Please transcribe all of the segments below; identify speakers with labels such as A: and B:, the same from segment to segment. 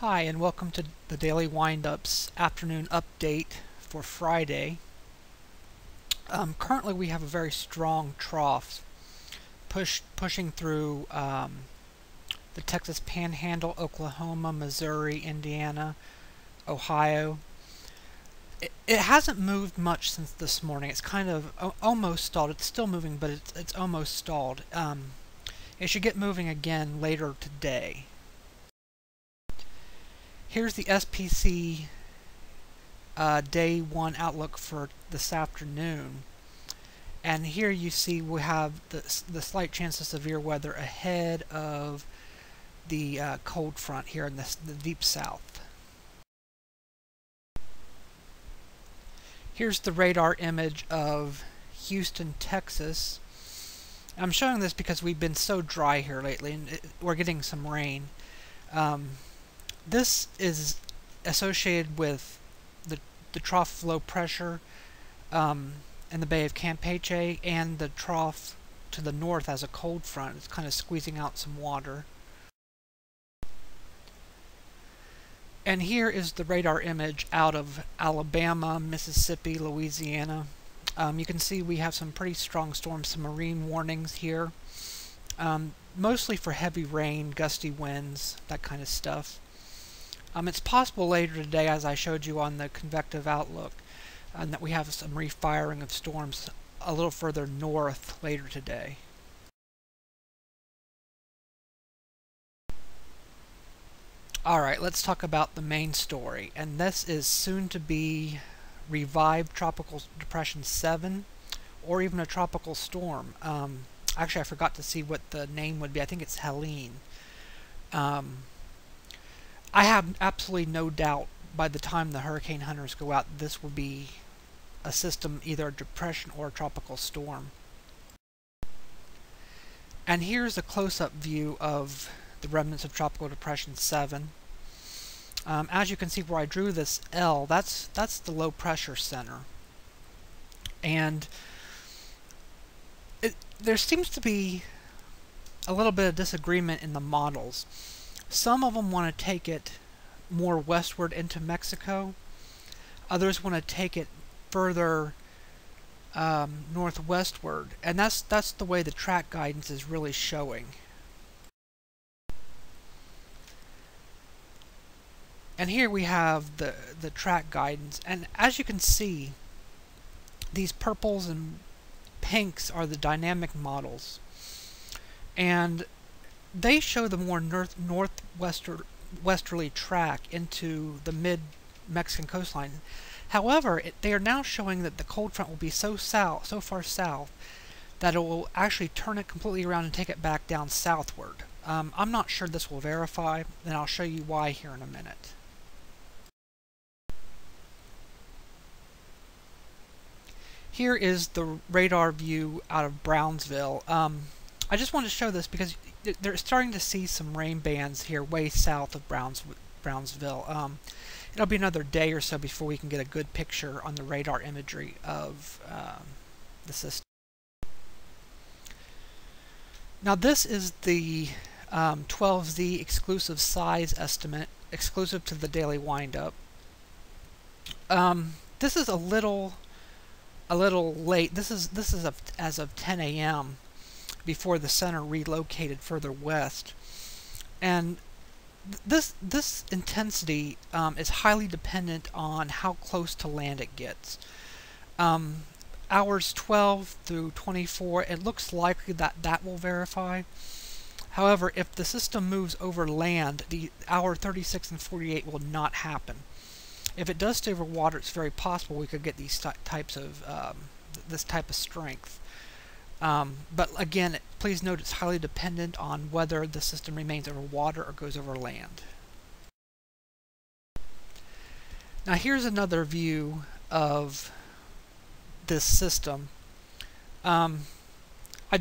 A: Hi, and welcome to the Daily Windups afternoon update for Friday. Currently we have a very strong trough pushing through the Texas Panhandle, Oklahoma, Missouri, Indiana, Ohio. It hasn't moved much since this morning. It's kind of almost stalled. It's still moving, but it's almost stalled. It should get moving again later today. Here's the SPC day one outlook for this afternoon, and here you see we have the slight chance of severe weather ahead of the cold front here in the deep south. Here's the radar image of Houston, Texas. I'm showing this because we've been so dry here lately, and we're getting some rain. This is associated with the trough of low pressure in the Bay of Campeche, and the trough to the north as a cold front. It's kind of squeezing out some water. And here is the radar image out of Alabama, Mississippi, Louisiana. You can see we have some pretty strong storms, some marine warnings here. Mostly for heavy rain, gusty winds, that kind of stuff. It's possible later today, as I showed you on the convective outlook, that we have some refiring of storms a little further north later today. Alright, let's talk about the main story, and this is soon to be revived Tropical Depression 7, or even a tropical storm. Actually, I forgot to see what the name would be. I think it's Helene. I have absolutely no doubt by the time the hurricane hunters go out, this will be a system, either a depression or a tropical storm. And here's a close-up view of the remnants of Tropical Depression 7. As you can see where I drew this L, that's the low pressure center. And there seems to be a little bit of disagreement in the models. Some of them want to take it more westward into Mexico. Others want to take it further northwestward, and that's the way the track guidance is really showing. And here we have the track guidance, and as you can see, these purples and pinks are the dynamic models, and they show the more northwesterly track into the mid-Mexican coastline. However, they are now showing that the cold front will be so far south, that it will actually turn it completely around and take it back down southward. I'm not sure this will verify, and I'll show you why here in a minute. Here is the radar view out of Brownsville. I just wanted to show this because they're starting to see some rain bands here way south of Brownsville. It'll be another day or so before we can get a good picture on the radar imagery of the system. Now this is the 12Z exclusive size estimate, exclusive to the Daily Windup. This is a little late. This is as of 10 a.m. before the center relocated further west, and this intensity is highly dependent on how close to land it gets. Hours 12 through 24, it looks likely that will verify. However, if the system moves over land, the hour 36 and 48 will not happen. If it does stay over water, it's very possible we could get these types of this type of strength. But again, please note it's highly dependent on whether the system remains over water or goes over land. Now here's another view of this system. I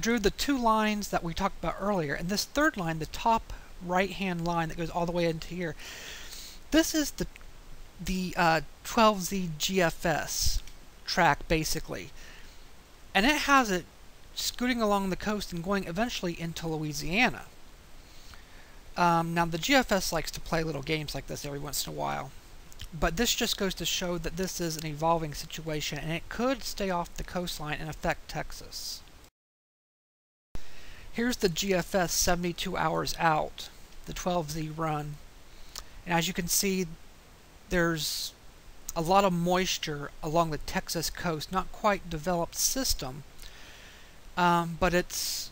A: drew the two lines that we talked about earlier, and this third line, the top right-hand line that goes all the way into here, this is the 12Z GFS track, basically. And it has it scooting along the coast and going eventually into Louisiana. Now the GFS likes to play little games like this every once in a while, but this just goes to show that this is an evolving situation and it could stay off the coastline and affect Texas. Here's the GFS 72 hours out, the 12Z run, and as you can see there's a lot of moisture along the Texas coast, not quite developed system, but it's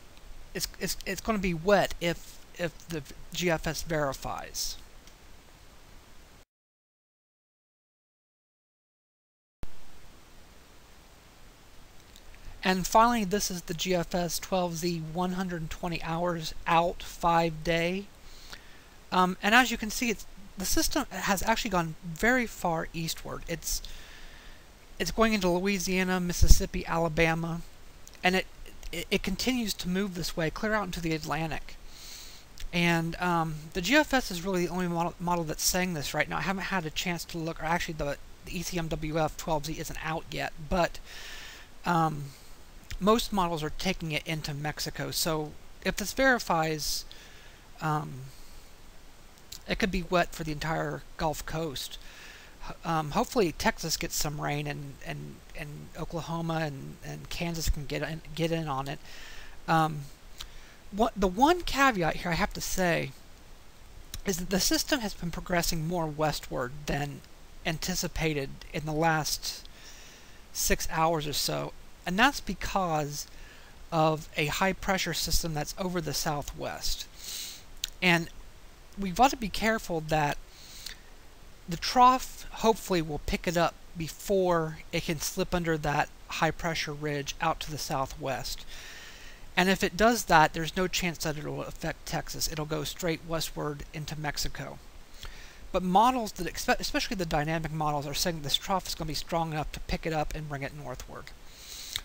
A: going to be wet if the GFS verifies. And finally, this is the GFS 12Z 120 hours out 5-day. And as you can see, the system has actually gone very far eastward. It's going into Louisiana, Mississippi, Alabama, and it continues to move this way, clear out into the Atlantic. And the GFS is really the only model that's saying this right now. I haven't had a chance to look, or actually the ECMWF 12Z isn't out yet, but most models are taking it into Mexico. So if this verifies, it could be wet for the entire Gulf Coast. Hopefully Texas gets some rain, and Oklahoma and Kansas can get in on it. The one caveat here I have to say is that the system has been progressing more westward than anticipated in the last 6 hours or so, and that's because of a high pressure system that's over the southwest. And we've got to be careful that the trough hopefully will pick it up before it can slip under that high pressure ridge out to the southwest. And if it does that, there's no chance that it will affect Texas. It'll go straight westward into Mexico. But models that, especially the dynamic models, are saying this trough is going to be strong enough to pick it up and bring it northward.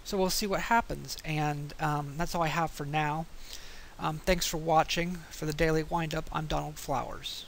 A: So we'll see what happens, and that's all I have for now. Thanks for watching. For the Daily Windup, I'm Donald Flowers.